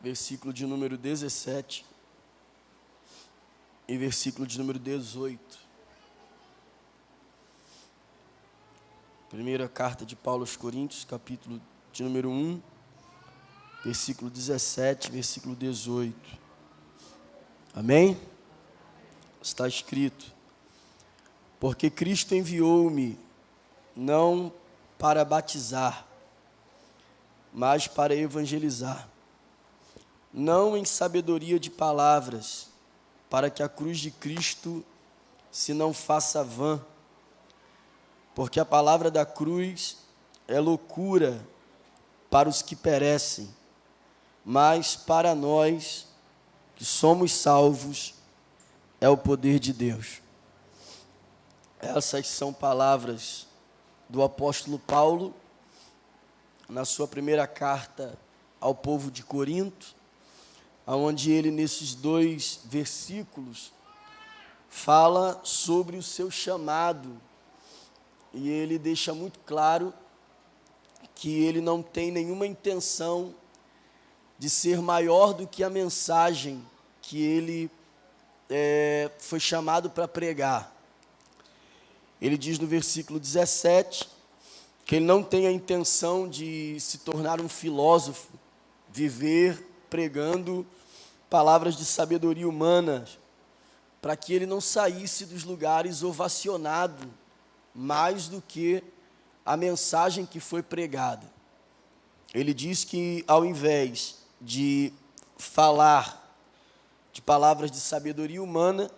versículo de número 17 e versículo de número 18. Primeira carta de Paulo aos Coríntios, capítulo de número 1, versículo 17, versículo 18. Amém? Está escrito: porque Cristo enviou-me não para batizar, mas para evangelizar, não em sabedoria de palavras, para que a cruz de Cristo se não faça vã, porque a palavra da cruz é loucura para os que perecem, mas para nós que somos salvos é o poder de Deus. Essas são palavras do apóstolo Paulo na sua primeira carta ao povo de Corinto, onde ele, nesses 2 versículos, fala sobre o seu chamado, e ele deixa muito claro que ele não tem nenhuma intenção de ser maior do que a mensagem que ele foi chamado para pregar. Ele diz no versículo 17 que ele não tem a intenção de se tornar um filósofo, viver pregando palavras de sabedoria humana, para que ele não saísse dos lugares ovacionado mais do que a mensagem que foi pregada. Ele diz que, ao invés de falar de palavras de sabedoria humana,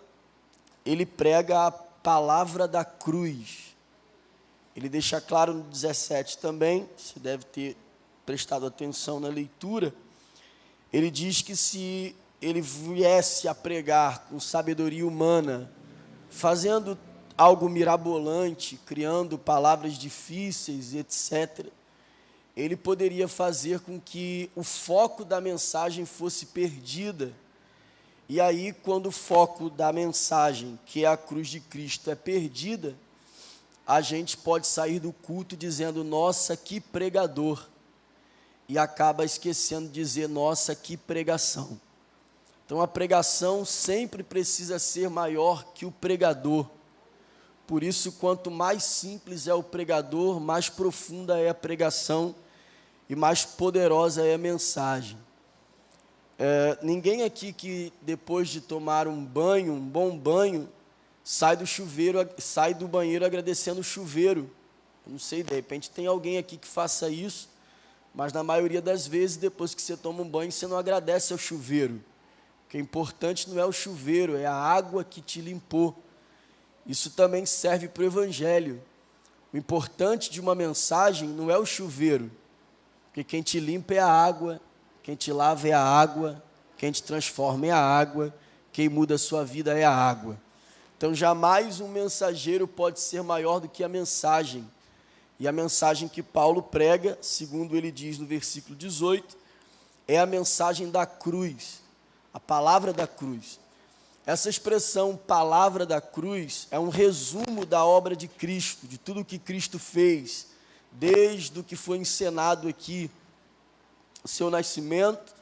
ele prega a palavra da cruz. Ele deixa claro no 17 também, você deve ter prestado atenção na leitura, ele diz que se ele viesse a pregar com sabedoria humana, fazendo algo mirabolante, criando palavras difíceis, etc., ele poderia fazer com que o foco da mensagem fosse perdida. E aí, quando o foco da mensagem, que é a cruz de Cristo, é perdida, a gente pode sair do culto dizendo: nossa, que pregador, e acaba esquecendo de dizer: nossa, que pregação. Então a pregação sempre precisa ser maior que o pregador. Por isso, quanto mais simples é o pregador, mais profunda é a pregação e mais poderosa é a mensagem. Ninguém aqui que depois de tomar um banho, um bom banho, sai do banheiro agradecendo o chuveiro. Eu não sei, de repente tem alguém aqui que faça isso, mas na maioria das vezes, depois que você toma um banho, você não agradece ao chuveiro. O que é importante não é o chuveiro, é a água que te limpou. Isso também serve para o Evangelho. O importante de uma mensagem não é o chuveiro, porque quem te limpa é a água, quem te lava é a água, quem te transforma é a água, quem muda a sua vida é a água. Então, jamais um mensageiro pode ser maior do que a mensagem. E a mensagem que Paulo prega, segundo ele diz no versículo 18, é a mensagem da cruz, a palavra da cruz. Essa expressão, palavra da cruz, é um resumo da obra de Cristo, de tudo o que Cristo fez, desde o que foi encenado aqui, o seu nascimento,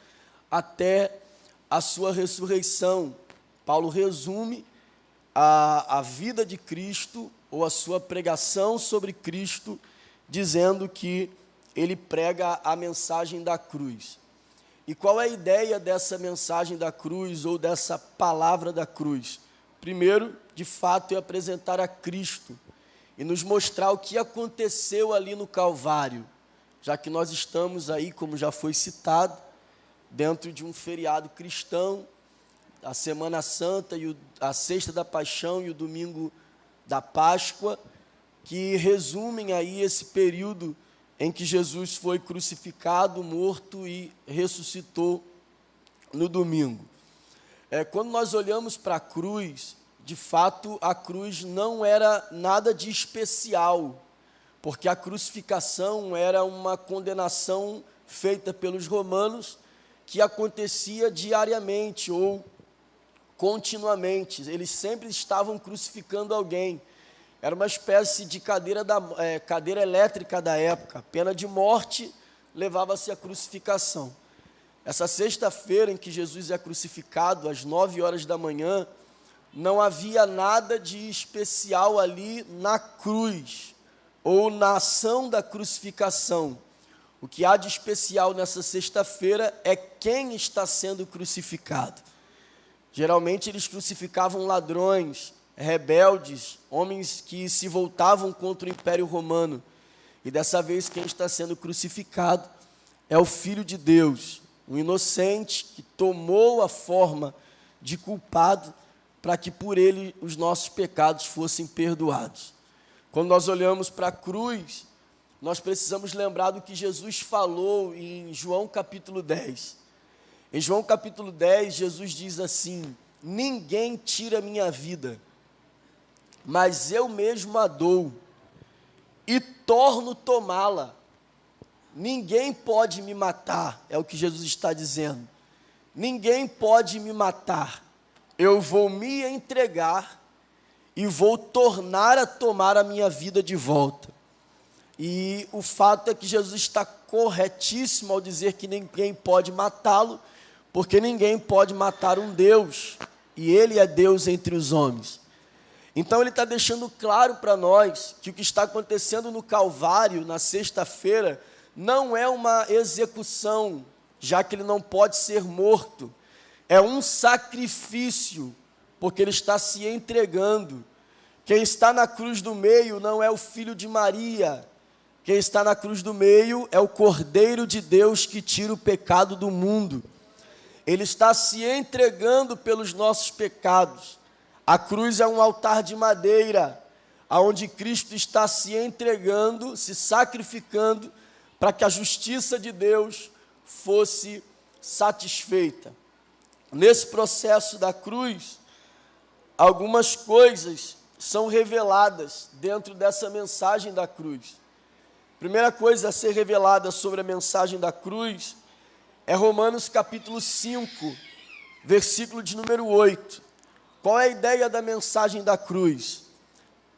até a sua ressurreição. Paulo resume a vida de Cristo, ou a sua pregação sobre Cristo, dizendo que ele prega a mensagem da cruz. E qual é a ideia dessa mensagem da cruz, ou dessa palavra da cruz? Primeiro, de fato, é apresentar a Cristo e nos mostrar o que aconteceu ali no Calvário, já que nós estamos aí, como já foi citado, dentro de um feriado cristão, a Semana Santa, e a Sexta da Paixão e o Domingo da Páscoa, que resumem aí esse período em que Jesus foi crucificado, morto e ressuscitou no domingo. Quando nós olhamos para a cruz, de fato, a cruz não era nada de especial, porque a crucificação era uma condenação feita pelos romanos, que acontecia diariamente ou continuamente. Eles sempre estavam crucificando alguém. Era uma espécie de cadeira elétrica da época. A pena de morte levava-se à crucificação. Essa sexta-feira em que Jesus é crucificado, às 9 horas da manhã, não havia nada de especial ali na cruz, ou na ação da crucificação. O que há de especial nessa sexta-feira é quem está sendo crucificado. Geralmente eles crucificavam ladrões, rebeldes, homens que se voltavam contra o Império Romano. E dessa vez quem está sendo crucificado é o Filho de Deus, um inocente que tomou a forma de culpado para que por ele os nossos pecados fossem perdoados. Quando nós olhamos para a cruz, nós precisamos lembrar do que Jesus falou em João capítulo 10. Em João capítulo 10, Jesus diz assim: ninguém tira minha vida, mas eu mesmo a dou e torno tomá-la. Ninguém pode me matar, é o que Jesus está dizendo. Ninguém pode me matar. Eu vou me entregar e vou tornar a tomar a minha vida de volta. E o fato é que Jesus está corretíssimo ao dizer que ninguém pode matá-lo, porque ninguém pode matar um Deus, e Ele é Deus entre os homens. Então Ele está deixando claro para nós que o que está acontecendo no Calvário, na sexta-feira, não é uma execução, já que Ele não pode ser morto. É um sacrifício, porque Ele está se entregando. Quem está na cruz do meio não é o Filho de Maria. Quem está na cruz do meio é o Cordeiro de Deus que tira o pecado do mundo. Ele está se entregando pelos nossos pecados. A cruz é um altar de madeira, onde Cristo está se entregando, se sacrificando, para que a justiça de Deus fosse satisfeita. Nesse processo da cruz, algumas coisas são reveladas dentro dessa mensagem da cruz. A primeira coisa a ser revelada sobre a mensagem da cruz é Romanos capítulo 5, versículo de número 8. Qual é a ideia da mensagem da cruz?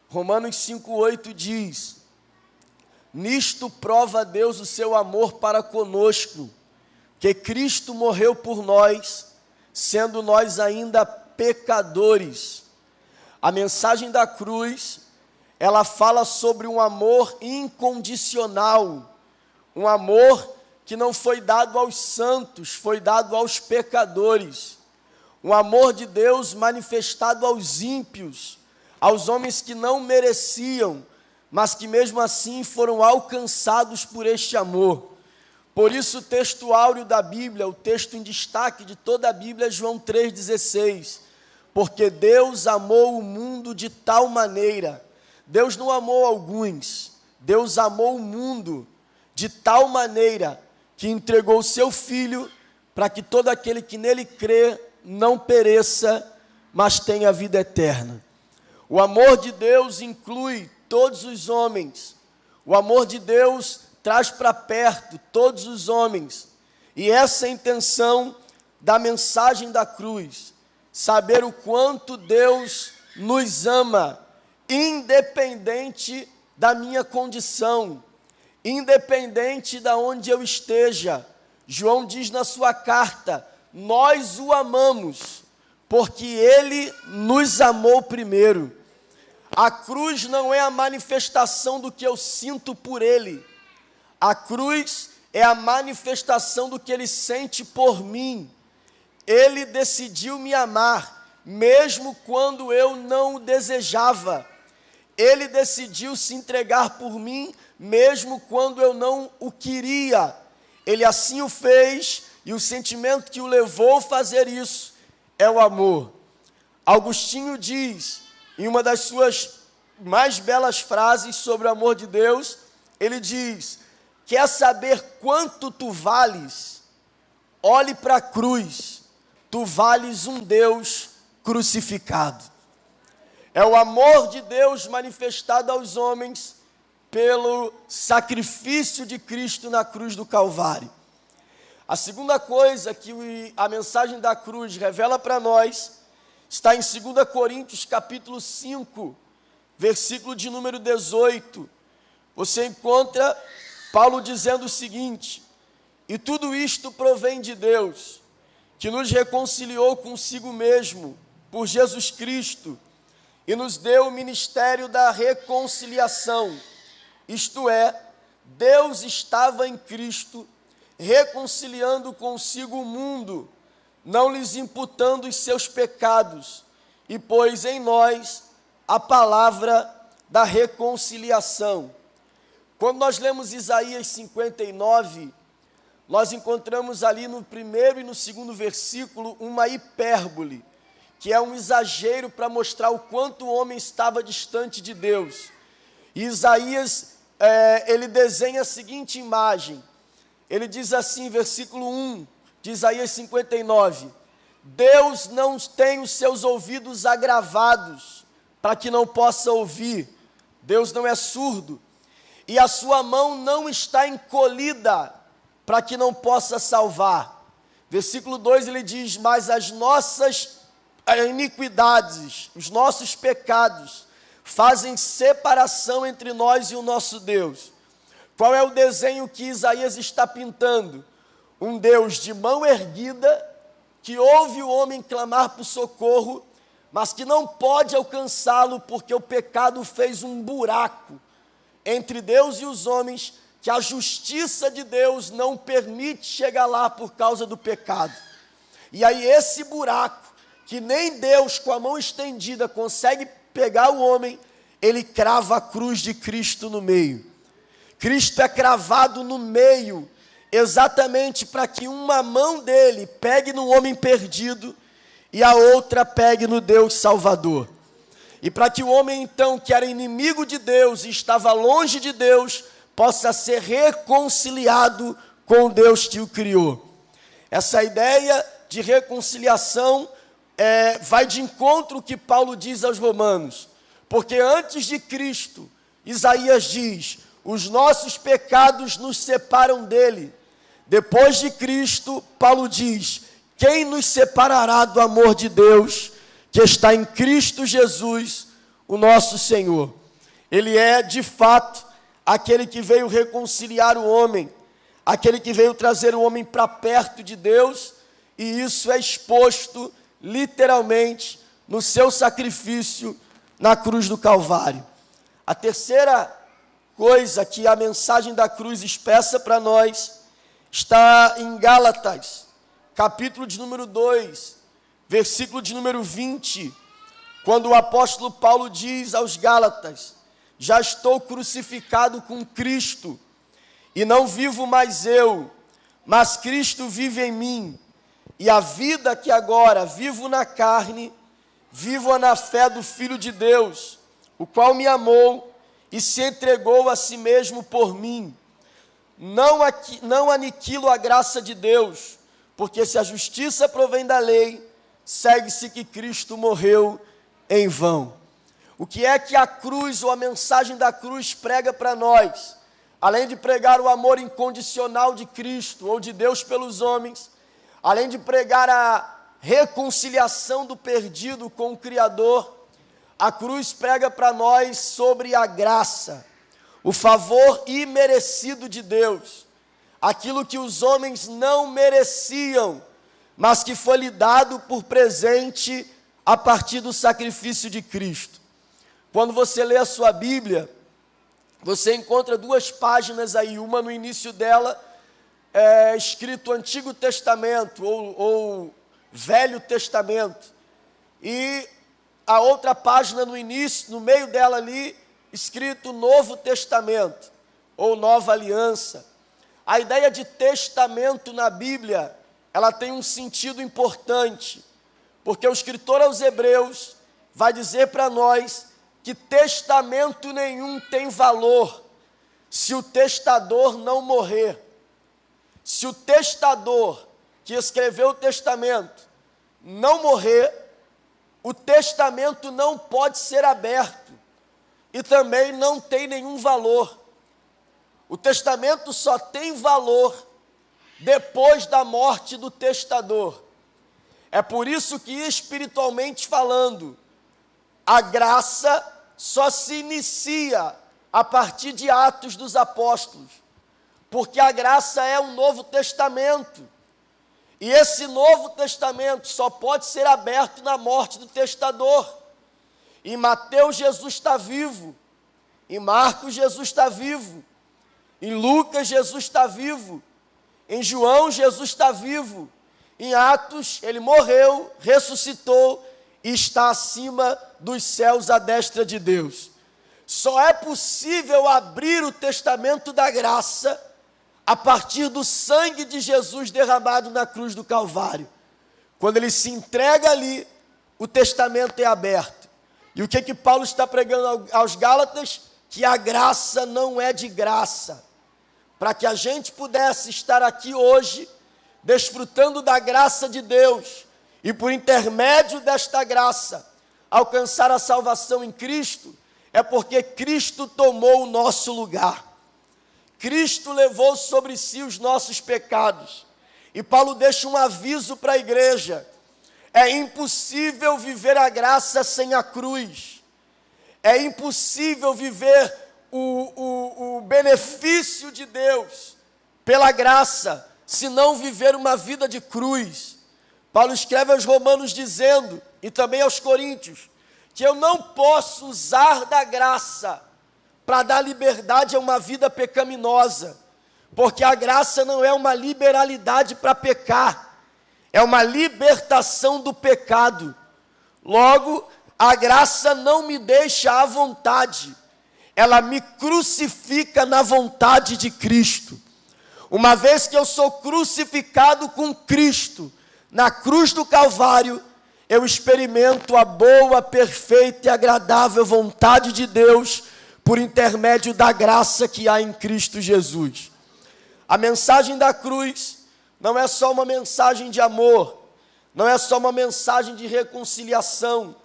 Romanos 5,8 diz: nisto prova Deus o seu amor para conosco, que Cristo morreu por nós, sendo nós ainda pecadores. A mensagem da cruz, ela fala sobre um amor incondicional, um amor que não foi dado aos santos, foi dado aos pecadores. Um amor de Deus manifestado aos ímpios, aos homens que não mereciam, mas que mesmo assim foram alcançados por este amor. Por isso o texto áureo da Bíblia, o texto em destaque de toda a Bíblia é João 3,16. Porque Deus amou o mundo de tal maneira, Deus não amou alguns, Deus amou o mundo de tal maneira que entregou o seu Filho para que todo aquele que nele crê não pereça, mas tenha vida eterna. O amor de Deus inclui todos os homens. O amor de Deus traz para perto todos os homens. E essa é a intenção da mensagem da cruz. Saber o quanto Deus nos ama, independente da minha condição, independente de onde eu esteja. João diz na sua carta: nós o amamos, porque Ele nos amou primeiro. A cruz não é a manifestação do que eu sinto por Ele. A cruz é a manifestação do que Ele sente por mim. Ele decidiu me amar, mesmo quando eu não o desejava. Ele decidiu se entregar por mim, mesmo quando eu não o queria. Ele assim o fez, e o sentimento que o levou a fazer isso é o amor. Agostinho diz, em uma das suas mais belas frases sobre o amor de Deus, ele diz: quer saber quanto tu vales? Olhe para a cruz, tu vales um Deus crucificado. É o amor de Deus manifestado aos homens pelo sacrifício de Cristo na cruz do Calvário. A segunda coisa que a mensagem da cruz revela para nós está em 2 Coríntios capítulo 5, versículo de número 18. Você encontra Paulo dizendo o seguinte: E tudo isto provém de Deus, que nos reconciliou consigo mesmo, por Jesus Cristo, e nos deu o ministério da reconciliação. Isto é, Deus estava em Cristo, reconciliando consigo o mundo, não lhes imputando os seus pecados, e pôs em nós a palavra da reconciliação. Quando nós lemos Isaías 59, nós encontramos ali no primeiro e no segundo versículo uma hipérbole, que é um exagero para mostrar o quanto o homem estava distante de Deus. E Isaías, ele desenha a seguinte imagem, ele diz assim, versículo 1 de Isaías 59, Deus não tem os seus ouvidos agravados, para que não possa ouvir, Deus não é surdo, e a sua mão não está encolhida, para que não possa salvar. Versículo 2 ele diz, mas as nossas iniquidades, os nossos pecados, fazem separação entre nós e o nosso Deus. Qual é o desenho que Isaías está pintando? Um Deus de mão erguida, que ouve o homem clamar por socorro, mas que não pode alcançá-lo, porque o pecado fez um buraco entre Deus e os homens, que a justiça de Deus não permite chegar lá por causa do pecado. E aí esse buraco, que nem Deus com a mão estendida consegue pegar o homem, ele crava a cruz de Cristo no meio. Cristo é cravado no meio, exatamente para que uma mão dele pegue no homem perdido e a outra pegue no Deus Salvador. E para que o homem então, que era inimigo de Deus e estava longe de Deus, possa ser reconciliado com Deus que o criou. Essa ideia de reconciliação vai de encontro ao que Paulo diz aos Romanos, porque antes de Cristo, Isaías diz, os nossos pecados nos separam dele. Depois de Cristo, Paulo diz, quem nos separará do amor de Deus, que está em Cristo Jesus, o nosso Senhor? Ele é, de fato, aquele que veio reconciliar o homem, aquele que veio trazer o homem para perto de Deus, e isso é exposto, literalmente, no seu sacrifício na cruz do Calvário. A terceira coisa que a mensagem da cruz expressa para nós está em Gálatas, capítulo de número 2, versículo de número 20, quando o apóstolo Paulo diz aos Gálatas, já estou crucificado com Cristo, e não vivo mais eu, mas Cristo vive em mim, e a vida que agora vivo na carne, vivo-a na fé do Filho de Deus, o qual me amou e se entregou a si mesmo por mim. Não aniquilo a graça de Deus, porque se a justiça provém da lei, segue-se que Cristo morreu em vão. O que é que a cruz ou a mensagem da cruz prega para nós? Além de pregar o amor incondicional de Cristo ou de Deus pelos homens, além de pregar a reconciliação do perdido com o Criador, a cruz prega para nós sobre a graça, o favor imerecido de Deus, aquilo que os homens não mereciam, mas que foi lhe dado por presente a partir do sacrifício de Cristo. Quando você lê a sua Bíblia, você encontra duas páginas aí, uma no início dela é escrito Antigo Testamento ou Velho Testamento, e a outra página no início, no meio dela ali, escrito Novo Testamento, ou Nova Aliança. A ideia de testamento na Bíblia, ela tem um sentido importante, porque o escritor aos Hebreus vai dizer para nós que testamento nenhum tem valor se o testador não morrer. Se o testador que escreveu o testamento não morrer, o testamento não pode ser aberto e também não tem nenhum valor. O testamento só tem valor depois da morte do testador. É por isso que, espiritualmente falando, a graça só se inicia a partir de Atos dos Apóstolos, Porque a graça é um novo testamento. E esse novo testamento só pode ser aberto na morte do testador. Em Mateus, Jesus está vivo. Em Marcos, Jesus está vivo. Em Lucas, Jesus está vivo. Em João, Jesus está vivo. Em Atos, ele morreu, ressuscitou e está acima dos céus à destra de Deus. Só é possível abrir o testamento da graça a partir do sangue de Jesus derramado na cruz do Calvário. Quando ele se entrega ali, o testamento é aberto. E o que Paulo está pregando aos Gálatas? Que a graça não é de graça. Para que a gente pudesse estar aqui hoje, desfrutando da graça de Deus, e por intermédio desta graça, alcançar a salvação em Cristo, é porque Cristo tomou o nosso lugar. Cristo levou sobre si os nossos pecados. E Paulo deixa um aviso para a igreja: é impossível viver a graça sem a cruz. É impossível viver o benefício de Deus pela graça, se não viver uma vida de cruz. Paulo escreve aos Romanos dizendo, e também aos Coríntios, que eu não posso usar da graça para dar liberdade a uma vida pecaminosa, porque a graça não é uma liberalidade para pecar, é uma libertação do pecado. Logo, a graça não me deixa à vontade, ela me crucifica na vontade de Cristo. Uma vez que eu sou crucificado com Cristo na cruz do Calvário, eu experimento a boa, perfeita e agradável vontade de Deus por intermédio da graça que há em Cristo Jesus. A mensagem da cruz não é só uma mensagem de amor, não é só uma mensagem de reconciliação,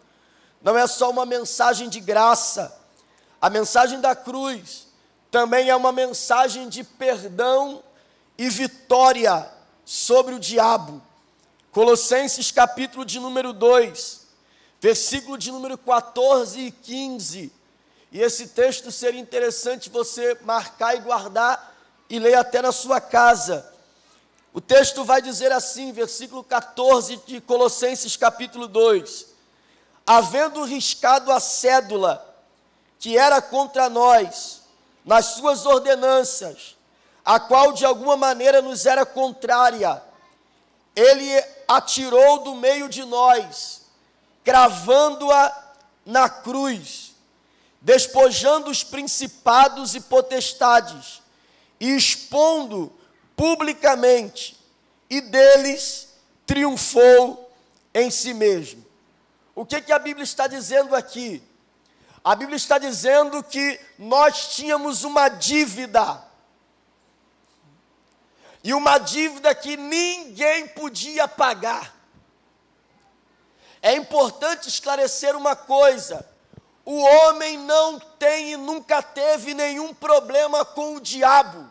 não é só uma mensagem de graça. A mensagem da cruz também é uma mensagem de perdão e vitória sobre o diabo. Colossenses capítulo de número 2, versículo de número 14 e 15. E esse texto seria interessante você marcar e guardar e ler até na sua casa. O texto vai dizer assim, versículo 14 de Colossenses capítulo 2. Havendo riscado a cédula que era contra nós, nas suas ordenanças, a qual de alguma maneira nos era contrária, ele atirou do meio de nós, cravando-a na cruz, despojando os principados e potestades, e expondo publicamente, e deles triunfou em si mesmo. O que a Bíblia está dizendo aqui? A Bíblia está dizendo que nós tínhamos uma dívida, e uma dívida que ninguém podia pagar. É importante esclarecer uma coisa: o homem não tem e nunca teve nenhum problema com o diabo.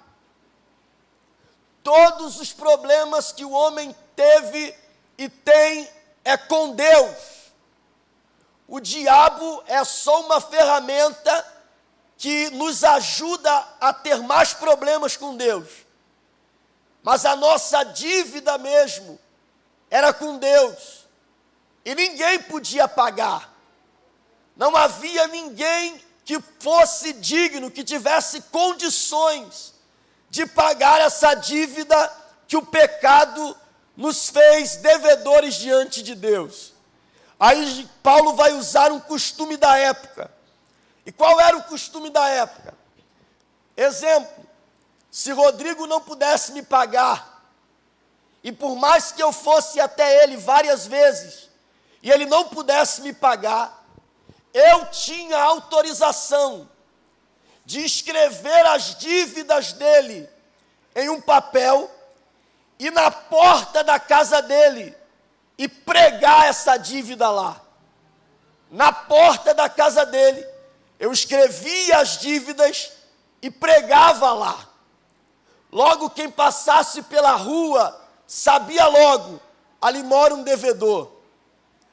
Todos os problemas que o homem teve e tem é com Deus. O diabo é só uma ferramenta que nos ajuda a ter mais problemas com Deus. Mas a nossa dívida mesmo era com Deus. E ninguém podia pagar. Não havia ninguém que fosse digno, que tivesse condições de pagar essa dívida que o pecado nos fez devedores diante de Deus. Aí Paulo vai usar um costume da época. E qual era o costume da época? Exemplo: se Rodrigo não pudesse me pagar, e por mais que eu fosse até ele várias vezes, e ele não pudesse me pagar, eu tinha autorização de escrever as dívidas dele em um papel, e na porta da casa dele, e pregar essa dívida lá. Na porta da casa dele, eu escrevia as dívidas e pregava lá. Logo, quem passasse pela rua, sabia logo, ali mora um devedor,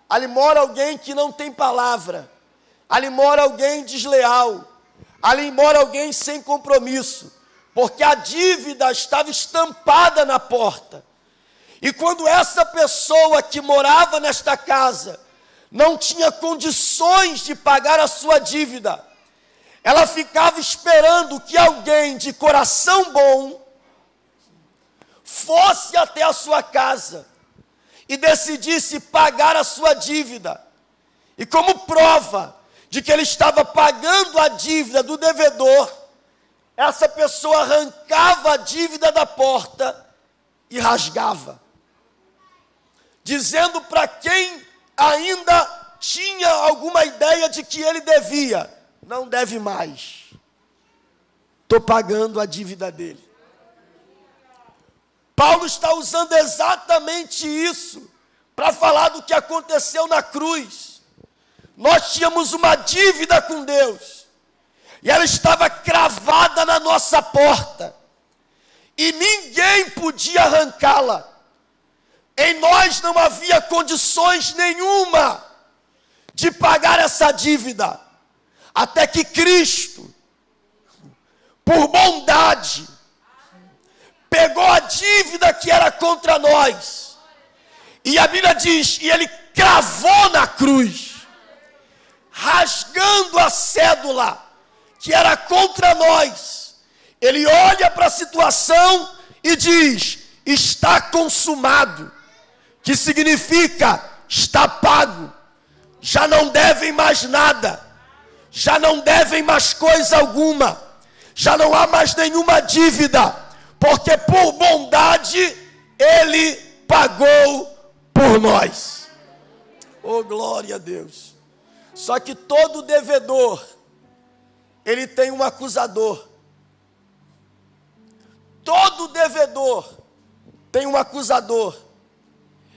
ali mora alguém que não tem palavra, ali mora alguém desleal, ali mora alguém sem compromisso. porque a dívida estava estampada na porta. E quando essa pessoa que morava nesta casa não tinha condições de pagar a sua dívida, ela ficava esperando que alguém de coração bom fosse até a sua casa e decidisse pagar a sua dívida. E como prova de que ele estava pagando a dívida do devedor, essa pessoa arrancava a dívida da porta e rasgava, dizendo para quem ainda tinha alguma ideia de que ele devia: não deve mais, estou pagando a dívida dele. Paulo está usando exatamente isso para falar do que aconteceu na cruz. Nós tínhamos uma dívida com Deus, e ela estava cravada na nossa porta, e ninguém podia arrancá-la. Em nós não havia condições nenhuma de pagar essa dívida, até que Cristo, por bondade, pegou a dívida que era contra nós, e a Bíblia diz, e ele cravou na cruz, rasgando a cédula que era contra nós. Ele olha para a situação e diz: está consumado, que significa está pago, já não devem mais nada, já não devem mais coisa alguma, já não há mais nenhuma dívida, porque por bondade ele pagou por nós. Oh, glória a Deus! Só que todo devedor, ele tem um acusador. Todo devedor tem um acusador.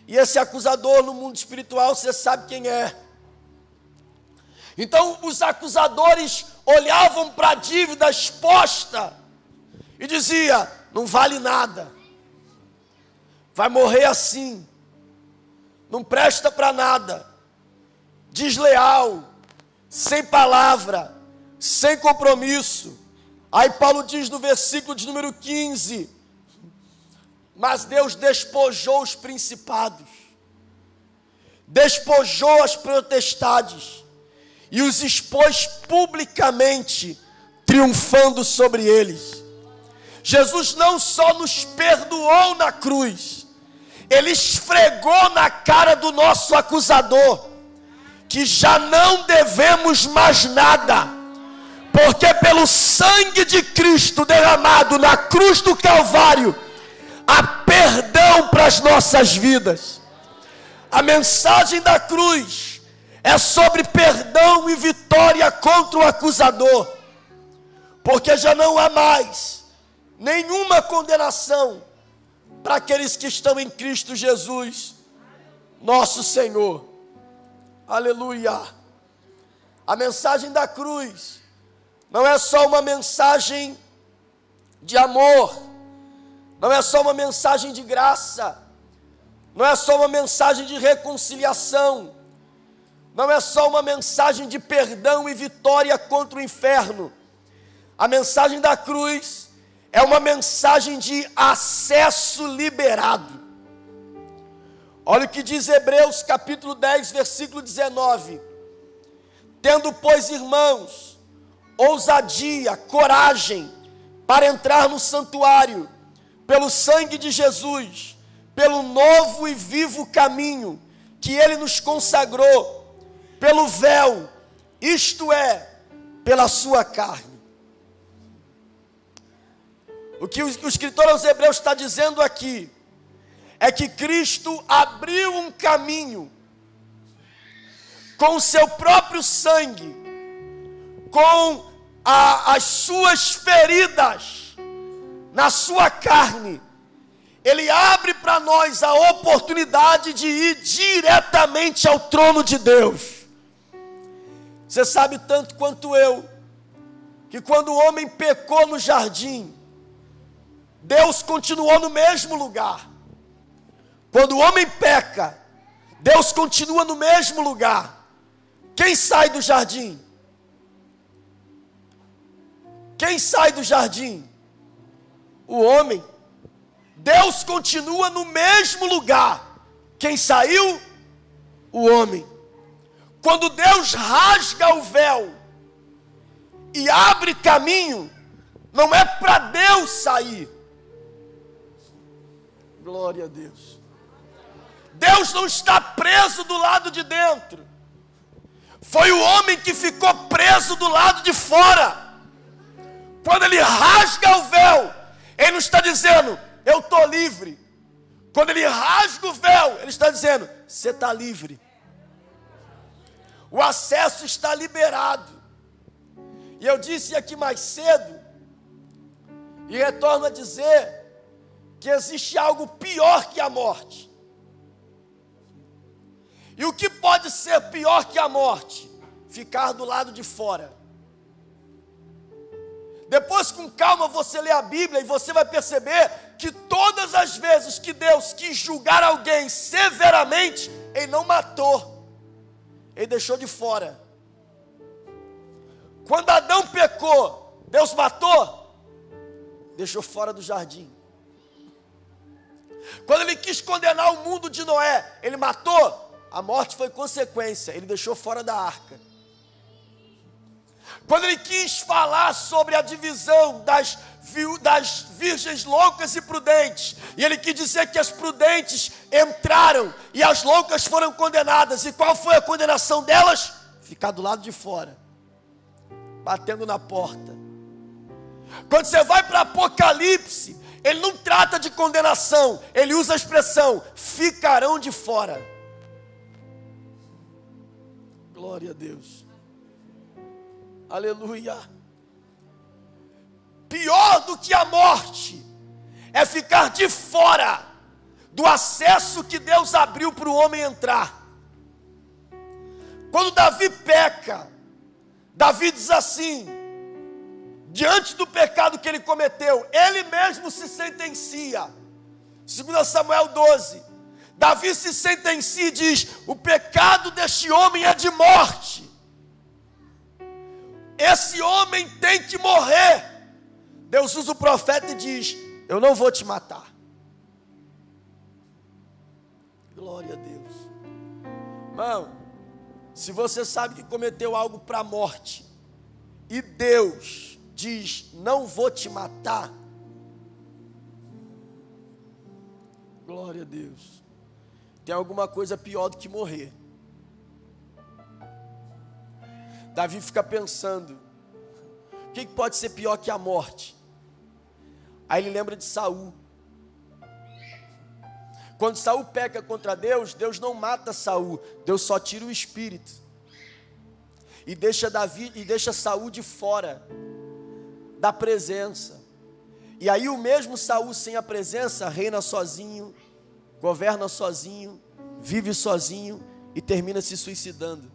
E esse acusador no mundo espiritual, você sabe quem é. Então os acusadores olhavam para a dívida exposta e diziam: não vale nada, vai morrer assim, não presta para nada, desleal, sem palavra, sem compromisso. Aí Paulo diz no versículo de número 15: mas Deus despojou os principados, despojou as potestades e os expôs publicamente, triunfando sobre eles. Jesus não só nos perdoou na cruz, ele esfregou na cara do nosso acusador que já não devemos mais nada, porque pelo sangue de Cristo derramado na cruz do Calvário, há perdão para as nossas vidas. A mensagem da cruz é sobre perdão e vitória contra o acusador, porque já não há mais nenhuma condenação para aqueles que estão em Cristo Jesus, nosso Senhor. Aleluia! A mensagem da cruz não é só uma mensagem de amor, não é só uma mensagem de graça, não é só uma mensagem de reconciliação, não é só uma mensagem de perdão e vitória contra o inferno. A mensagem da cruz é uma mensagem de acesso liberado. Olha o que diz Hebreus capítulo 10, versículo 19. Tendo, pois, irmãos, ousadia, coragem, para entrar no santuário, pelo sangue de Jesus, pelo novo e vivo caminho que ele nos consagrou, pelo véu, isto é, pela sua carne. O que o escritor aos Hebreus está dizendo aqui é que Cristo abriu um caminho com o seu próprio sangue, com as suas feridas na sua carne. Ele abre para nós a oportunidade de ir diretamente ao trono de Deus. Você sabe tanto quanto eu, que quando o homem pecou no jardim, Deus continuou no mesmo lugar. Quando o homem peca, Deus continua no mesmo lugar. Quem sai do jardim? Quem sai do jardim? o homem. Deus continua no mesmo lugar. Quem saiu? O homem. Quando Deus rasga o véu e abre caminho, não é para Deus sair. Glória a Deus. Deus não está preso do lado de dentro. Foi o homem que ficou preso do lado de fora. Quando ele rasga o véu, ele não está dizendo, eu estou livre. Quando ele rasga o véu, ele está dizendo, você está livre. O acesso está liberado. E eu disse aqui mais cedo, e retorno a dizer, que existe algo pior que a morte. E o que pode ser pior que a morte? Ficar do lado de fora. Depois, com calma, você lê a Bíblia e você vai perceber que todas as vezes que Deus quis julgar alguém severamente, Ele não matou, Ele deixou de fora. Quando Adão pecou, Deus matou, deixou fora do jardim. Quando Ele quis condenar o mundo de Noé, Ele matou, a morte foi consequência, Ele deixou fora da arca. Quando Ele quis falar sobre a divisão das virgens loucas e prudentes, e Ele quis dizer que as prudentes entraram e as loucas foram condenadas, e qual foi a condenação delas? Ficar do lado de fora, batendo na porta. Quando você vai para Apocalipse, Ele não trata de condenação, Ele usa a expressão, ficarão de fora. Glória a Deus. Aleluia. Pior do que a morte é ficar de fora do acesso que Deus abriu para o homem entrar. Quando Davi peca, Davi diz assim, diante do pecado que ele cometeu, ele mesmo se sentencia. 2 Samuel 12, Davi se sentencia e diz, o pecado deste homem é de morte. Esse homem tem que morrer. Deus usa o profeta e diz, eu não vou te matar. Glória a Deus. Irmão, se você sabe que cometeu algo para a morte, e Deus diz, não vou te matar, glória a Deus, tem alguma coisa pior do que morrer. Davi fica pensando, o que pode ser pior que a morte? Aí ele lembra de Saul. Quando Saul peca contra Deus, Deus não mata Saul, Deus só tira o espírito. E deixa Saul de fora da presença. E aí o mesmo Saul sem a presença reina sozinho, governa sozinho, vive sozinho e termina se suicidando.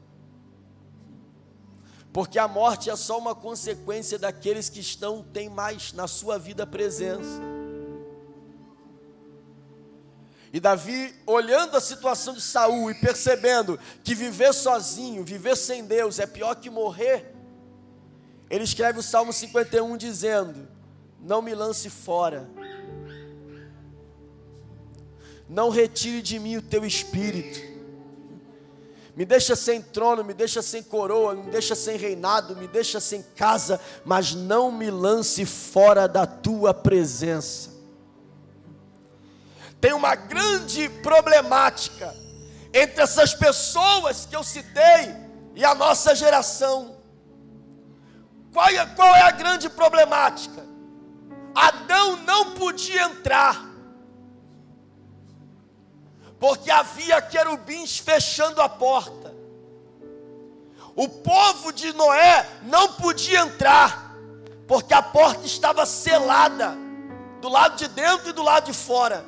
Porque a morte é só uma consequência daqueles que têm mais na sua vida presença. E Davi, olhando a situação de Saul e percebendo que viver sozinho, viver sem Deus é pior que morrer, ele escreve o Salmo 51 dizendo, não me lance fora, não retire de mim o teu espírito, me deixa sem trono, me deixa sem coroa, me deixa sem reinado, me deixa sem casa, mas não me lance fora da tua presença. Tem uma grande problemática entre essas pessoas que eu citei e a nossa geração. Qual é a grande problemática? Adão não podia entrar, porque havia querubins fechando a porta. O povo de Noé não podia entrar, porque a porta estava selada, do lado de dentro e do lado de fora.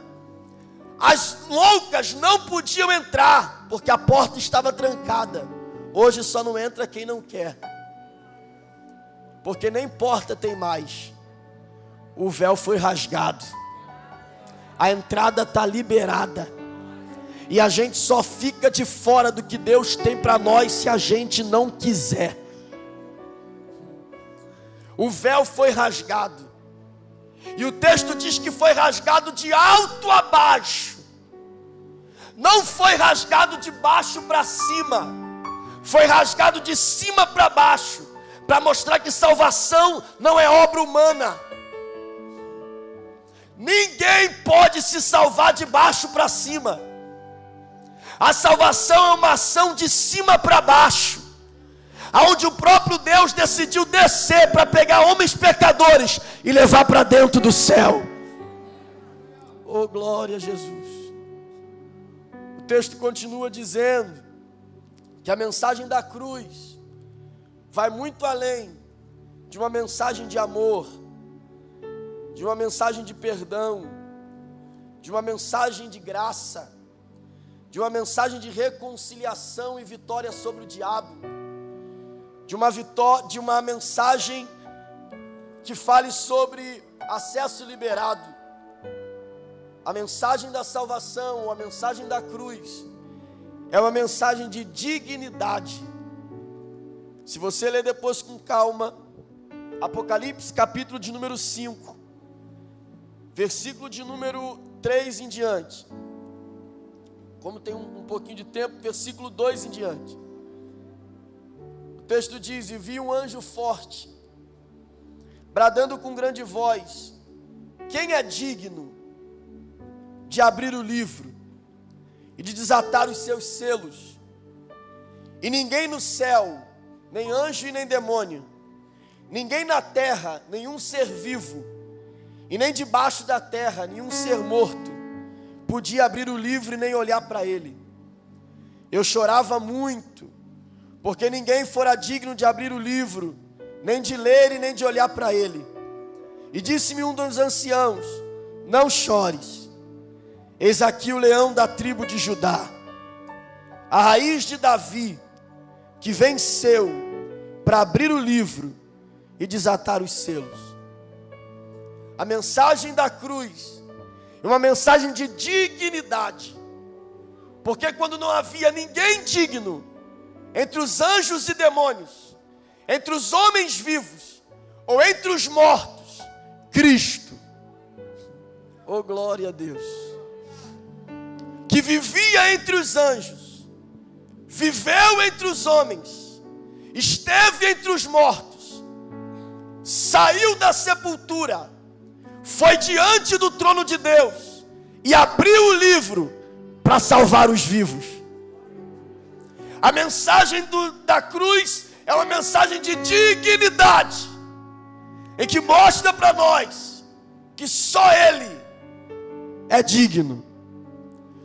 As loucas não podiam entrar, porque a porta estava trancada. Hoje só não entra quem não quer, porque nem porta tem mais. O véu foi rasgado, a entrada está liberada. E a gente só fica de fora do que Deus tem para nós se a gente não quiser. O véu foi rasgado. E o texto diz que foi rasgado de alto a baixo. Não foi rasgado de baixo para cima. Foi rasgado de cima para baixo, para mostrar que salvação não é obra humana. Ninguém pode se salvar de baixo para cima. A salvação é uma ação de cima para baixo, aonde o próprio Deus decidiu descer para pegar homens pecadores e levar para dentro do céu. Oh, glória a Jesus. O texto continua dizendo que a mensagem da cruz vai muito além de uma mensagem de amor, de uma mensagem de perdão, de uma mensagem de graça, de uma mensagem de reconciliação e vitória sobre o diabo, de uma mensagem que fale sobre acesso liberado. A mensagem da salvação, a mensagem da cruz, é uma mensagem de dignidade. Se você ler depois com calma, Apocalipse capítulo de número 5, versículo de número 3 em diante. Como tem um pouquinho de tempo, versículo 2 em diante. O texto diz: e vi um anjo forte, bradando com grande voz: quem é digno de abrir o livro e de desatar os seus selos? E ninguém no céu, nem anjo e nem demônio, ninguém na terra, nenhum ser vivo, e nem debaixo da terra, nenhum ser morto, podia abrir o livro e nem olhar para ele. Eu chorava muito, porque ninguém fora digno de abrir o livro, nem de ler e nem de olhar para ele. E disse-me um dos anciãos: não chores, eis aqui o leão da tribo de Judá, a raiz de Davi, que venceu para abrir o livro e desatar os selos. A mensagem da cruz é uma mensagem de dignidade, porque quando não havia ninguém digno, entre os anjos e demônios, entre os homens vivos, ou entre os mortos, Cristo, oh glória a Deus, que vivia entre os anjos, viveu entre os homens, esteve entre os mortos, saiu da sepultura, foi diante do trono de Deus e abriu o livro para salvar os vivos. A mensagem da cruz é uma mensagem de dignidade, em que mostra para nós que só Ele é digno.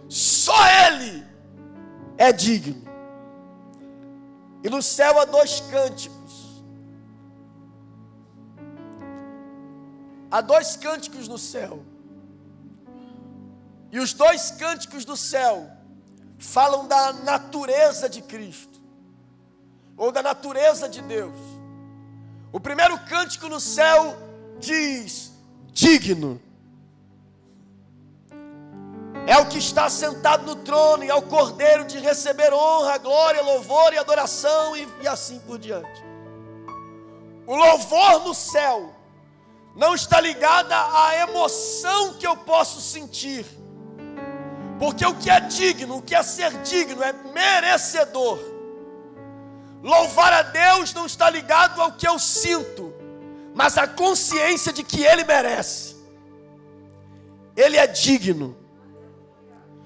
Só Ele é digno. E no céu há dois cânticos. Há dois cânticos no céu. E os dois cânticos do céu falam da natureza de Cristo, ou da natureza de Deus. O primeiro cântico no céu diz: digno é o que está sentado no trono e ao Cordeiro de receber honra, glória, louvor e adoração, e assim por diante. O louvor no céu não está ligada à emoção que eu posso sentir, porque o que é digno, o que é ser digno é merecedor. Louvar a Deus não está ligado ao que eu sinto, mas à consciência de que Ele merece. Ele é digno.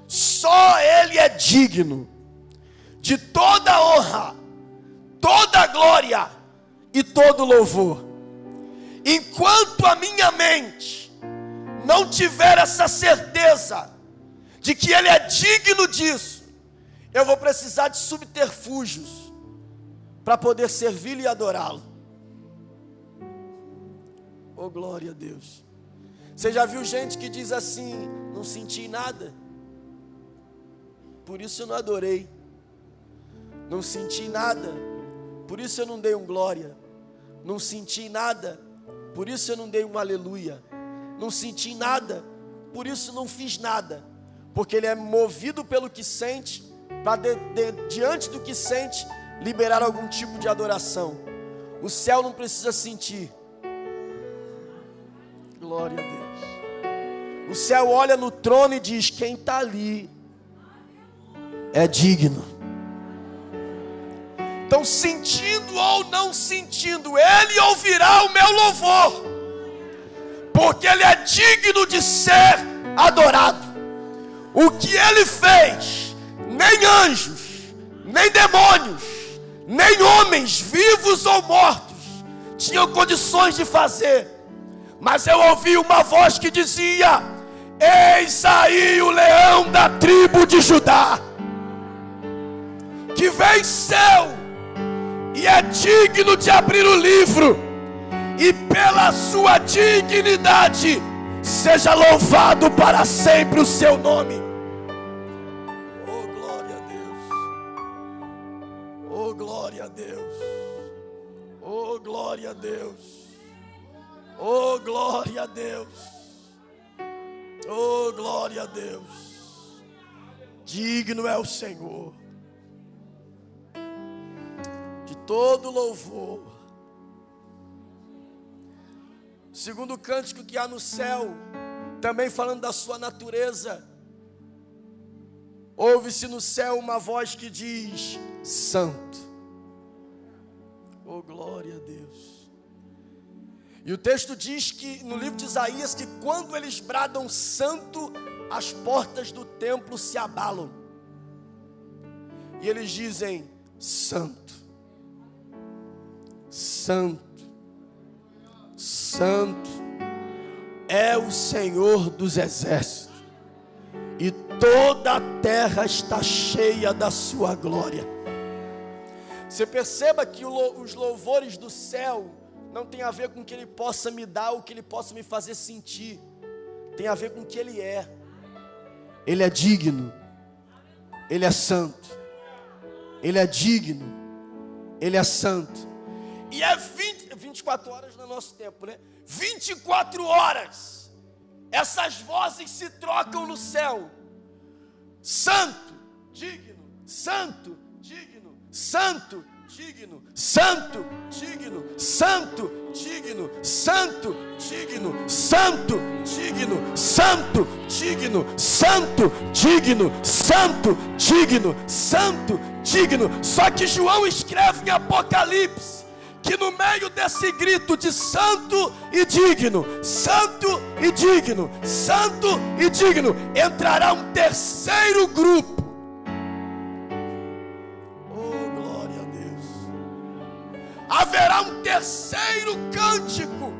Só Ele é digno de toda honra, toda glória e todo louvor. Enquanto a minha mente não tiver essa certeza de que Ele é digno disso, eu vou precisar de subterfúgios para poder servi-lo e adorá-lo. Oh glória a Deus. Você já viu gente que diz assim: não senti nada, por isso eu não adorei. Não senti nada, por isso eu não dei um glória. Não senti nada, por isso eu não dei um aleluia. Não senti nada, por isso não fiz nada. Porque ele é movido pelo que sente, para diante do que sente, liberar algum tipo de adoração. O céu não precisa sentir. glória a Deus. O céu olha no trono e diz: quem está ali é digno. Então, sentindo ou não sentindo, Ele ouvirá o meu louvor, porque Ele é digno de ser adorado. O que Ele fez, nem anjos, nem demônios, nem homens vivos ou mortos tinham condições de fazer. Mas eu ouvi uma voz que dizia: eis aí o leão da tribo de Judá, que venceu e é digno de abrir o livro, e pela sua dignidade seja louvado para sempre o seu nome. Oh, glória a Deus. Oh, glória a Deus. Oh, glória a Deus. Oh, glória a Deus. Oh, glória a Deus. Digno é o Senhor de todo louvor. Segundo cântico que há no céu, também falando da sua natureza, ouve-se no céu uma voz que diz: Santo. Oh, glória a Deus. E o texto diz que, no livro de Isaías, que quando eles bradam santo, as portas do templo se abalam. E eles dizem: Santo, Santo, Santo é o Senhor dos exércitos, e toda a terra está cheia da sua glória. Você perceba que os louvores do céu não tem a ver com o que Ele possa me dar, ou o que Ele possa me fazer sentir. Tem a ver com o que Ele é. Ele é digno. Ele é santo. Ele é digno. Ele é santo. E é 24 horas no nosso tempo, né? 24 horas. Essas vozes se trocam no céu. Santo, digno, santo, digno, santo, digno, santo, digno, santo, digno, santo, digno, santo, digno, santo, digno, santo, digno, santo, digno, santo, digno. Só que João escreve em Apocalipse que no meio desse grito de santo e digno, santo e digno, santo e digno, entrará um terceiro grupo. Haverá um terceiro cântico,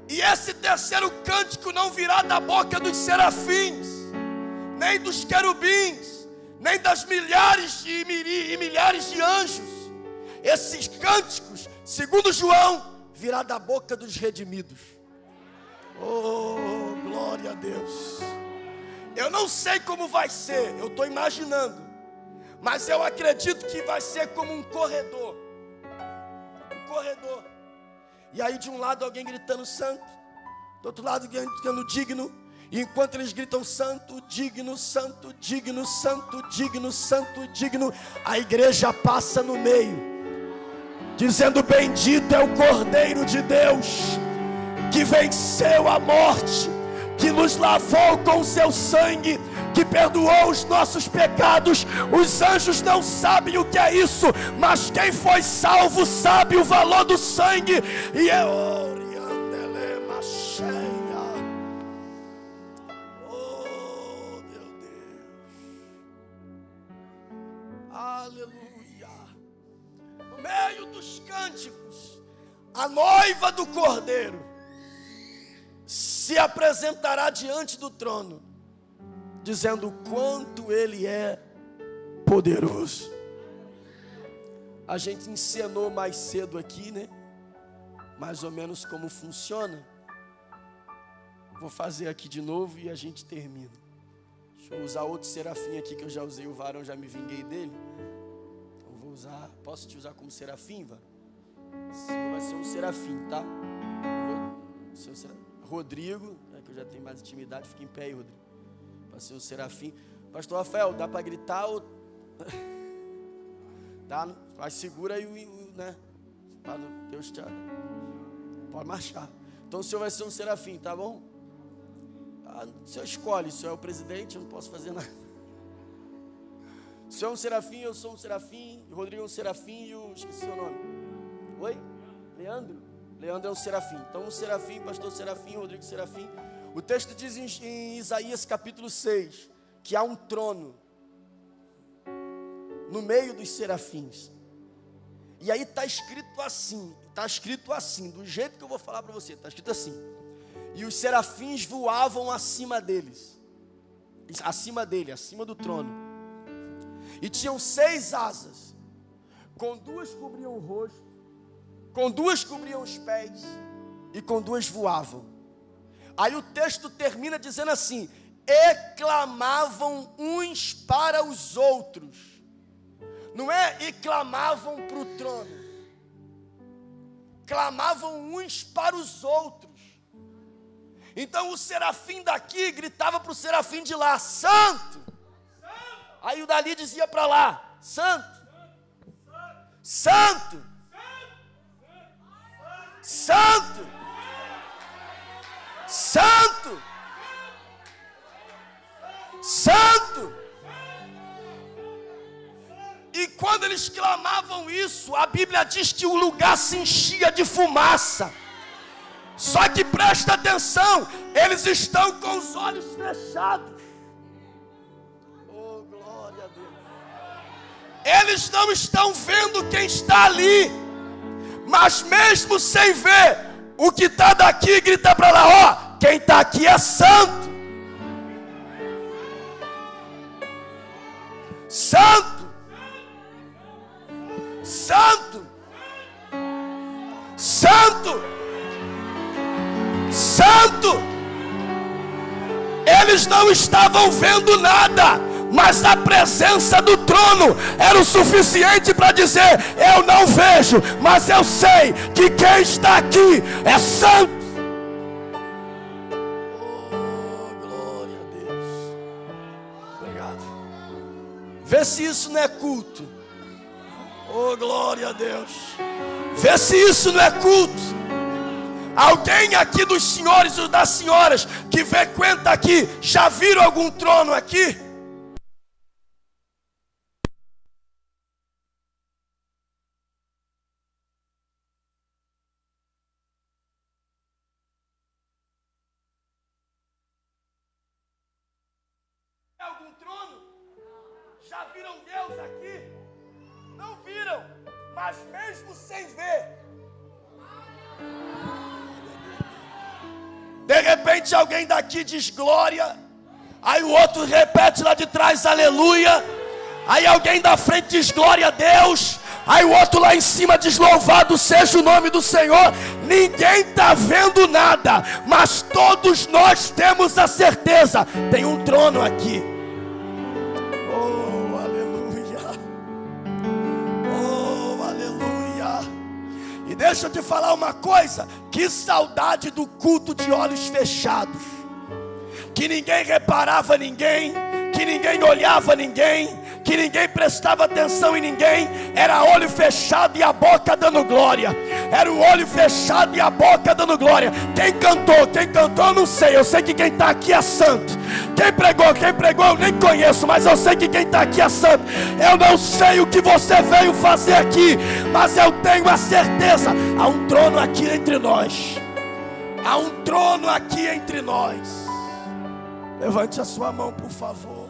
e esse terceiro cântico não virá da boca dos serafins, nem dos querubins, nem das milhares e milhares de anjos. Esses cânticos, segundo João, virá da boca dos redimidos. Oh, glória a Deus. Eu não sei como vai ser, eu estou imaginando, mas eu acredito que vai ser como um corredor. E aí de um lado alguém gritando santo, do outro lado alguém gritando digno. E enquanto eles gritam santo, digno, santo, digno, santo, digno, santo, digno, a igreja passa no meio, dizendo: bendito é o Cordeiro de Deus, que venceu a morte, que nos lavou com o seu sangue, que perdoou os nossos pecados. Os anjos não sabem o que é isso, mas quem foi salvo sabe o valor do sangue. E é oriandelema cheia. Oh, meu Deus. Aleluia. No meio dos cânticos, a noiva do Cordeiro se apresentará diante do trono, dizendo o quanto Ele é poderoso. A gente encenou mais cedo aqui, né? Mais ou menos como funciona. Vou fazer aqui de novo e a gente termina. Deixa eu usar outro serafim aqui, que eu já usei o varão, já me vinguei dele. Então vou usar, posso te usar como serafim, varão? Vai ser um serafim, tá? Vou ser um serafim. Rodrigo, que eu já tenho mais intimidade, fica em pé aí, Rodrigo. Para ser o serafim. Pastor Rafael, dá para gritar ou... Tá? Mas segura aí, né? Para Deus te... Pode marchar. Então o senhor vai ser um serafim, tá bom? O senhor escolhe, o senhor é o presidente, eu não posso fazer nada. O senhor é um serafim, eu sou um serafim, o Rodrigo é um serafim e o... esqueci o nome. Oi? Leandro? Leandro é um serafim. Então um serafim, pastor serafim, Rodrigo serafim. O texto diz em Isaías capítulo 6, que há um trono no meio dos serafins. E aí está escrito assim, do jeito que eu vou falar para você, está escrito assim: e os serafins voavam acima dele, acima do trono, e tinham 6 asas, com 2 cobriam o rosto, com 2 cobriam os pés, e com 2 voavam. Aí o texto termina dizendo assim: e clamavam uns para os outros. Não é e clamavam para o trono, clamavam uns para os outros. Então o serafim daqui gritava para o serafim de lá: santo! Aí o dali dizia para lá: santo! Santo! Santo! Santo! Santo! E quando eles clamavam isso, a Bíblia diz que o lugar se enchia de fumaça. Só que presta atenção, eles estão com os olhos fechados. Oh, glória a Deus. Eles não estão vendo quem está ali, mas mesmo sem ver, o que está daqui grita para lá: ó, quem está aqui é santo. Santo. Santo, santo, santo. Eles não estavam vendo nada, mas a presença do trono era o suficiente para dizer: eu não vejo, mas eu sei que quem está aqui é santo. Oh, glória a Deus. Obrigado. Vê se isso não é culto. Oh, glória a Deus. Vê se isso não é culto. Alguém aqui dos senhores ou das senhoras que frequenta aqui, já viram algum trono aqui? Algum trono? Já viram Deus aqui? Não viram, mas mesmo sem ver, de repente alguém daqui diz glória, aí o outro repete lá de trás aleluia, aí alguém da frente diz glória a Deus, aí o outro lá em cima diz louvado seja o nome do Senhor. Ninguém está vendo nada, mas todos nós temos a certeza: tem um trono aqui. E deixa eu te falar uma coisa: que saudade do culto de olhos fechados, que ninguém reparava ninguém, que ninguém olhava ninguém, que ninguém prestava atenção em ninguém. Era olho fechado e a boca dando glória. Era o olho fechado e a boca dando glória. Quem cantou eu não sei. Eu sei que quem está aqui é santo. Quem pregou eu nem conheço, mas eu sei que quem está aqui é santo. Eu não sei o que você veio fazer aqui, mas eu tenho a certeza: há um trono aqui entre nós. Há um trono aqui entre nós. Levante a sua mão, por favor.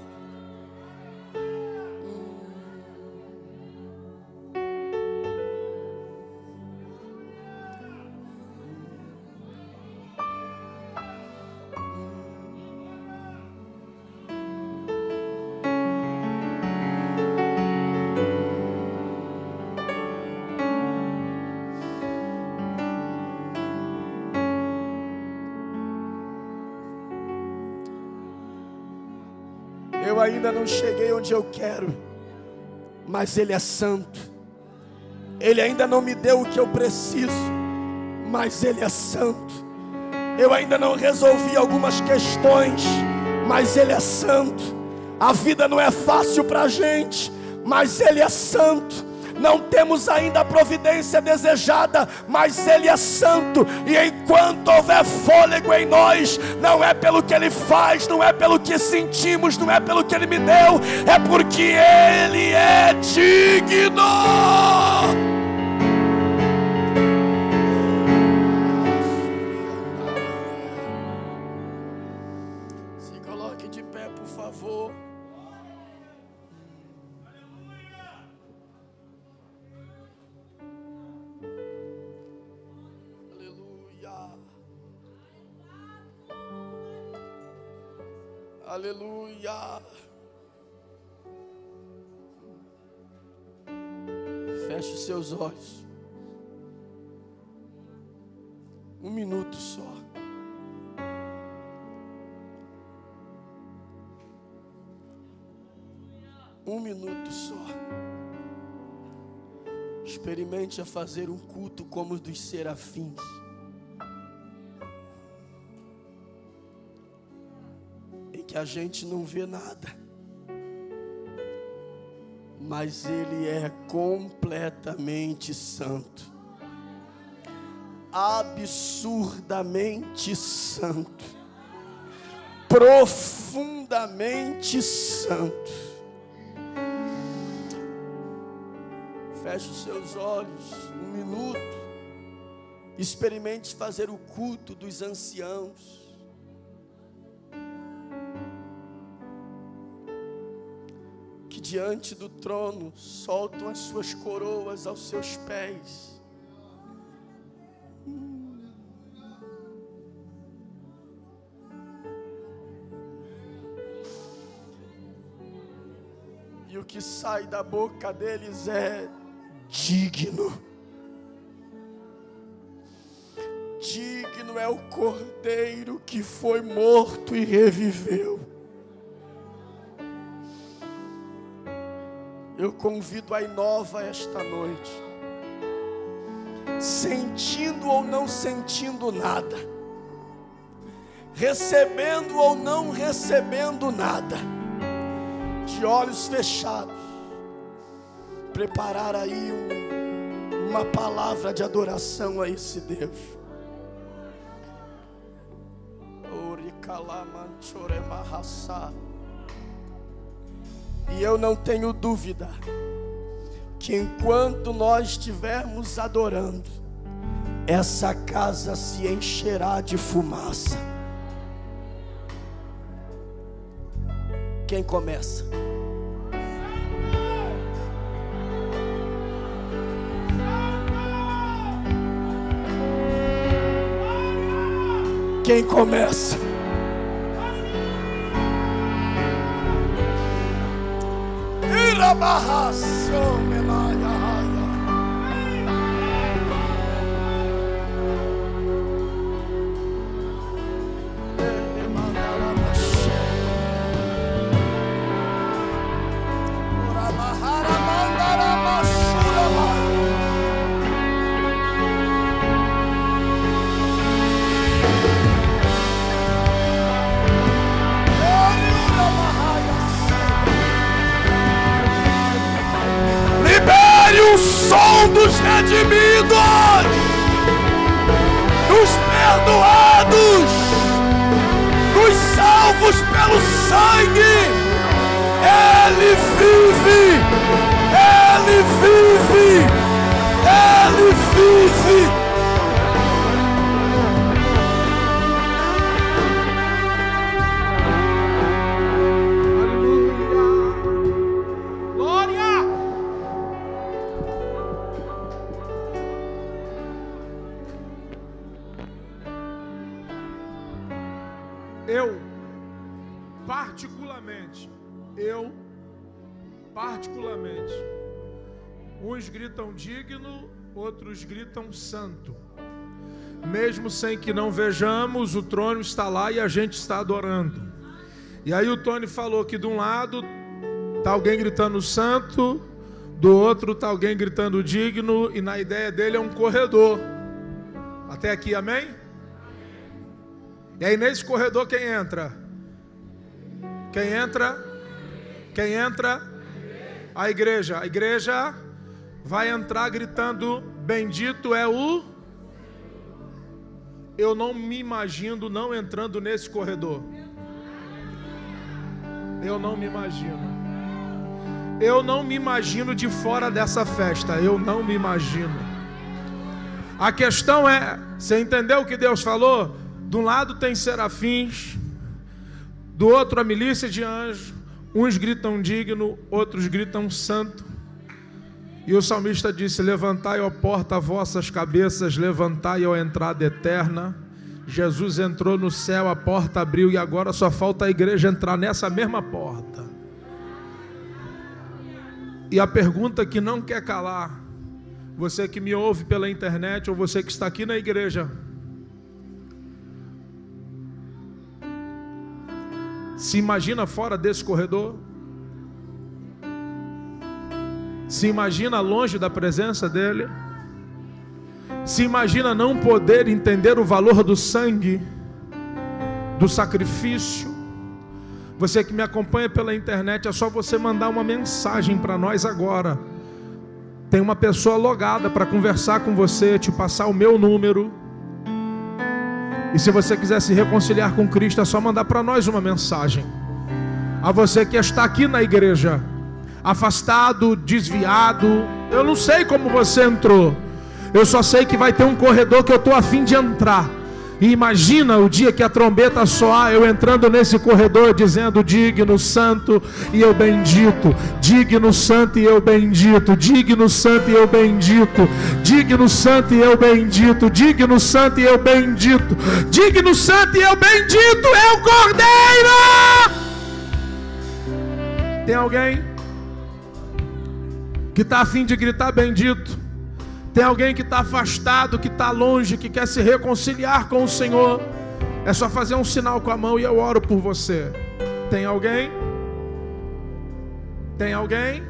Eu ainda não cheguei onde eu quero, mas Ele é santo. Ele ainda não me deu o que eu preciso, mas Ele é santo. Eu ainda não resolvi algumas questões, mas Ele é santo. A vida não é fácil para a gente, mas Ele é santo. não temos ainda a providência desejada, mas Ele é santo, e enquanto houver fôlego em nós, não é pelo que Ele faz, não é pelo que sentimos, não é pelo que Ele me deu, é porque Ele é digno. Se coloque de pé, por favor. Aleluia. Feche os seus olhos. Um minuto só. Um minuto só. Experimente a fazer um culto como o dos serafins. Que a gente não vê nada, mas Ele é completamente santo, absurdamente santo, profundamente santo. Feche os seus olhos, um minuto, experimente fazer o culto dos anciãos. Diante do trono, soltam as suas coroas aos seus pés. E o que sai da boca deles é digno. Digno é o Cordeiro que foi morto e reviveu. Eu convido a Inova esta noite, sentindo ou não sentindo nada, recebendo ou não recebendo nada, de olhos fechados, preparar aí uma palavra de adoração a esse Deus. E eu não tenho dúvida que enquanto nós estivermos adorando, essa casa se encherá de fumaça. Quem começa? Quem começa? O som dos redimidos, dos perdoados, dos salvos pelo sangue. Ele vive, Ele vive, Ele vive. Particularmente, uns gritam digno, outros gritam santo. Mesmo sem que não vejamos, o trono está lá e a gente está adorando. E aí o Tony falou que de um lado está alguém gritando santo, do outro está alguém gritando digno, e na ideia dele é um corredor. Até aqui, amém? E aí nesse corredor quem entra? Quem entra? Quem entra? A igreja. A igreja vai entrar gritando: bendito é o... Eu não me imagino não entrando nesse corredor. Eu não me imagino. Eu não me imagino de fora dessa festa. Eu não me imagino. A questão é, você entendeu o que Deus falou? De um lado tem serafins, do outro a milícia de anjos. Uns gritam digno, outros gritam santo. E o salmista disse: levantai, ó porta, vossas cabeças, levantai, ó entrada eterna. Jesus entrou no céu, a porta abriu, e agora só falta a igreja entrar nessa mesma porta. E a pergunta que não quer calar, você que me ouve pela internet ou você que está aqui na igreja: se imagina fora desse corredor? Se imagina longe da presença dele? Se imagina não poder entender o valor do sangue, do sacrifício? Você que me acompanha pela internet, é só você mandar uma mensagem para nós agora. Tem uma pessoa logada para conversar com você, te passar o meu número. E se você quiser se reconciliar com Cristo, é só mandar para nós uma mensagem. A você que está aqui na igreja, afastado, desviado, eu não sei como você entrou. Eu só sei que vai ter um corredor que eu estou a fim de entrar. E imagina o dia que a trombeta soar, eu entrando nesse corredor dizendo: digno, santo e eu bendito. Digno, santo e eu bendito. Digno, santo e eu bendito. Digno, santo e eu bendito. Digno, santo e eu bendito. Digno, santo e eu bendito é o Cordeiro. Tem alguém que está a fim de gritar bendito? Tem alguém que está afastado, que está longe, que quer se reconciliar com o Senhor? É só fazer um sinal com a mão e eu oro por você. Tem alguém? Tem alguém?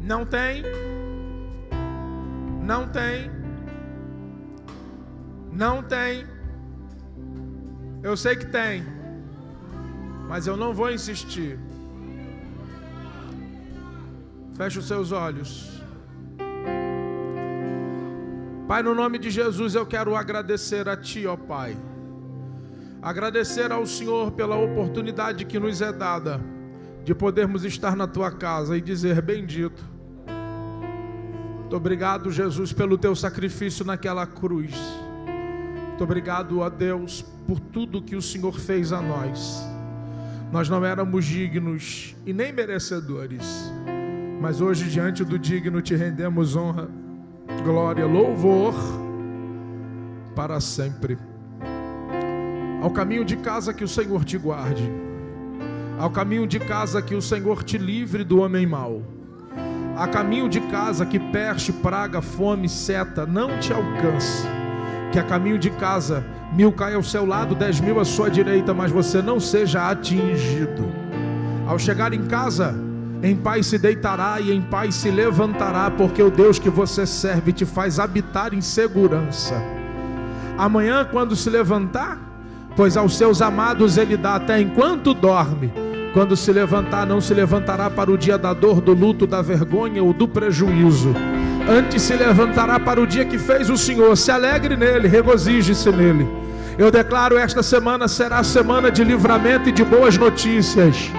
Não tem? Não tem? Não tem? Eu sei que tem, mas eu não vou insistir. Feche os seus olhos. Pai, no nome de Jesus eu quero agradecer a Ti, ó Pai. Agradecer ao Senhor pela oportunidade que nos é dada de podermos estar na Tua casa e dizer: bendito. Muito obrigado, Jesus, pelo Teu sacrifício naquela cruz. Muito obrigado, ó Deus, por tudo que o Senhor fez a nós. Nós não éramos dignos e nem merecedores, mas hoje diante do digno te rendemos honra, glória, louvor para sempre. Ao caminho de casa que o Senhor te guarde. Ao caminho de casa que o Senhor te livre do homem mau. A caminho de casa que peste, praga, fome, seta não te alcance. Que a caminho de casa 1000 caia ao seu lado, 10.000 à sua direita, mas você não seja atingido. Ao chegar em casa, em paz se deitará e em paz se levantará, porque o Deus que você serve te faz habitar em segurança. Amanhã, quando se levantar, pois aos seus amados ele dá até enquanto dorme. Quando se levantar, não se levantará para o dia da dor, do luto, da vergonha ou do prejuízo. Antes se levantará para o dia que fez o Senhor. Se alegre nele, regozije-se nele. Eu declaro: esta semana será a semana de livramento e de boas notícias.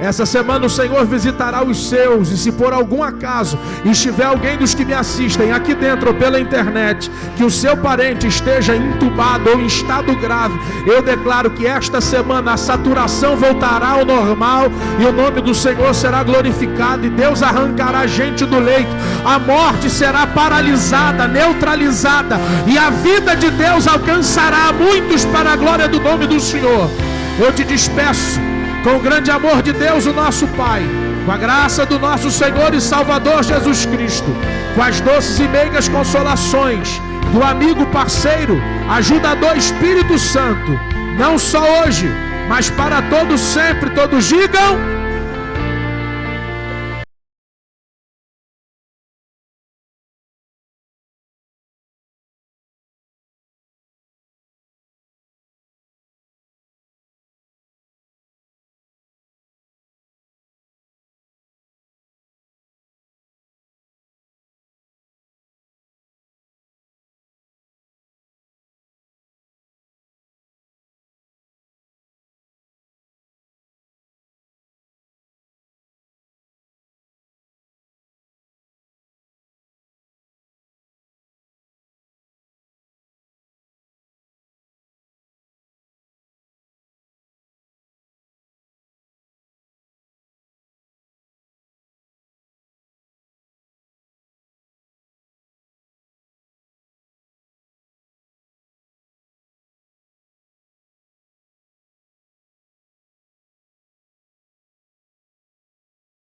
Essa semana o Senhor visitará os seus, e se por algum acaso estiver alguém dos que me assistem aqui dentro ou pela internet, que o seu parente esteja entubado ou em estado grave, eu declaro que esta semana a saturação voltará ao normal e o nome do Senhor será glorificado e Deus arrancará gente do leito. A morte será paralisada, neutralizada, e a vida de Deus alcançará muitos para a glória do nome do Senhor. Eu te despeço com o grande amor de Deus, o nosso Pai, com a graça do nosso Senhor e Salvador Jesus Cristo, com as doces e meigas consolações do amigo, parceiro, ajudador Espírito Santo, não só hoje, mas para todos sempre. Todos digam...